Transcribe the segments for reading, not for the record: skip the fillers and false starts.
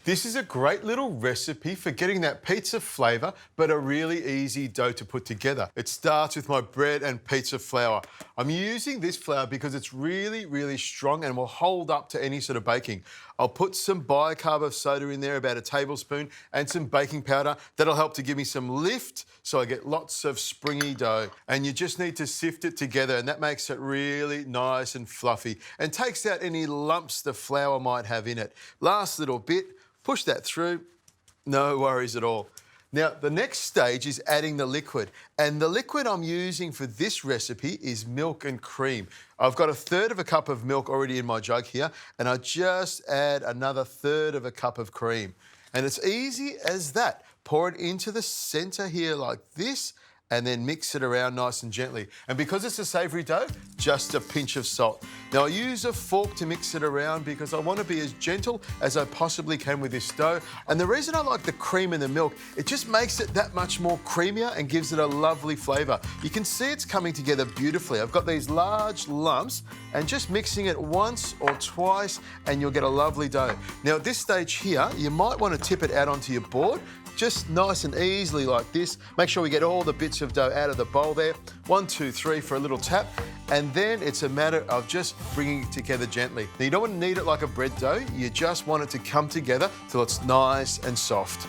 This is a great little recipe for getting that pizza flavour, but a really easy dough to put together. It starts with my bread and pizza flour. I'm using this flour because it's really, really strong and will hold up to any sort of baking. I'll put some bicarb of soda in there, about a tablespoon, and some baking powder. That'll help to give me some lift so I get lots of springy dough. And you just need to sift it together, and that makes it really nice and fluffy and takes out any lumps the flour might have in it. Last little bit, push that through, no worries at all. Now, the next stage is adding the liquid, and the liquid I'm using for this recipe is milk and cream. I've got 1/3 cup of milk already in my jug here, and I just add another 1/3 cup of cream. And it's easy as that. Pour it into the centre here like this, and then mix it around nice and gently. And because it's a savoury dough, just a pinch of salt. Now, I use a fork to mix it around because I want to be as gentle as I possibly can with this dough. And the reason I like the cream and the milk, it just makes it that much more creamier and gives it a lovely flavour. You can see it's coming together beautifully. I've got these large lumps, and just mixing it once or twice, and you'll get a lovely dough. Now, at this stage here, you might want to tip it out onto your board, just nice and easily like this. Make sure we get all the bits of dough out of the bowl there. 1, 2, 3 for a little tap. And then it's a matter of just bringing it together gently. Now, you don't want to knead it like a bread dough. You just want it to come together till it's nice and soft.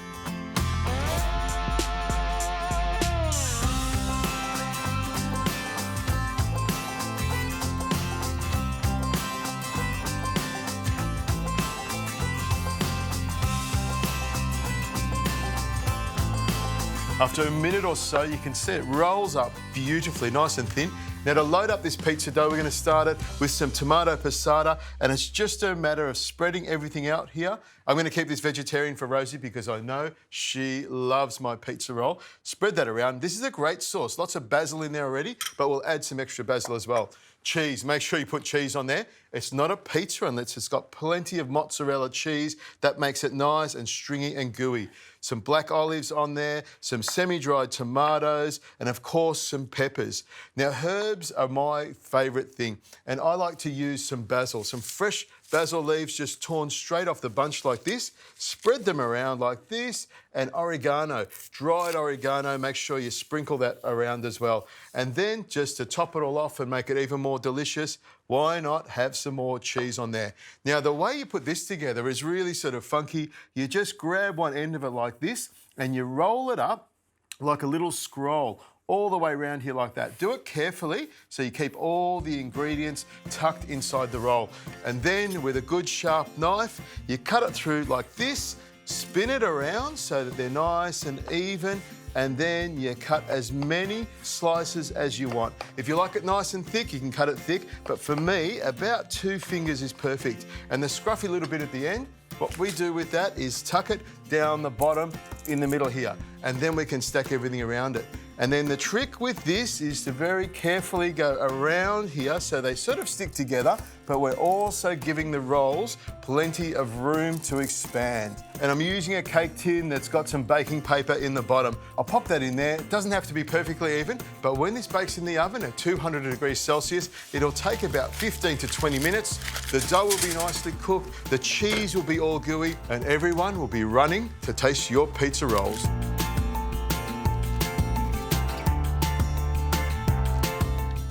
After a minute or so, you can see it rolls up beautifully, nice and thin. Now, to load up this pizza dough, we're going to start it with some tomato passata, and it's just a matter of spreading everything out here. I'm going to keep this vegetarian for Rosie because I know she loves my pizza roll. Spread that around. This is a great sauce. Lots of basil in there already, but we'll add some extra basil as well. Cheese, make sure you put cheese on there. It's not a pizza unless it's got plenty of mozzarella cheese. That makes it nice and stringy and gooey. Some black olives on there, some semi-dried tomatoes, and of course some peppers. Now, herbs are my favourite thing, and I like to use some basil, some fresh basil leaves just torn straight off the bunch like this. Spread them around like this, and oregano, dried oregano, make sure you sprinkle that around as well. And then just to top it all off and make it even more delicious, why not have some more cheese on there? Now, the way you put this together is really sort of funky. You just grab one end of it like this and you roll it up like a little scroll all the way around here like that. Do it carefully so you keep all the ingredients tucked inside the roll. And then with a good sharp knife, you cut it through like this, spin it around so that they're nice and even, and then you cut as many slices as you want. If you like it nice and thick, you can cut it thick, but for me, about 2 fingers is perfect. And the scruffy little bit at the end, what we do with that is tuck it down the bottom in the middle here, and then we can stack everything around it. And then the trick with this is to very carefully go around here so they sort of stick together, but we're also giving the rolls plenty of room to expand. And I'm using a cake tin that's got some baking paper in the bottom. I'll pop that in there. It doesn't have to be perfectly even, but when this bakes in the oven at 200 degrees Celsius, it'll take about 15 to 20 minutes. The dough will be nicely cooked, the cheese will be all gooey, and everyone will be running to taste your pizza rolls.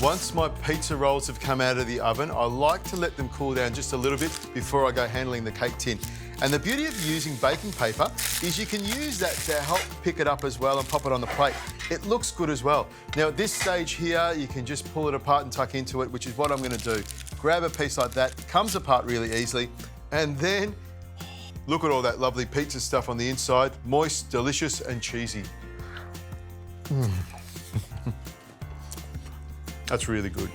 Once my pizza rolls have come out of the oven, I like to let them cool down just a little bit before I go handling the cake tin. And the beauty of using baking paper is you can use that to help pick it up as well and pop it on the plate. It looks good as well. Now, at this stage here, you can just pull it apart and tuck into it, which is what I'm going to do. Grab a piece like that, comes apart really easily, and then look at all that lovely pizza stuff on the inside, moist, delicious and cheesy. That's really good.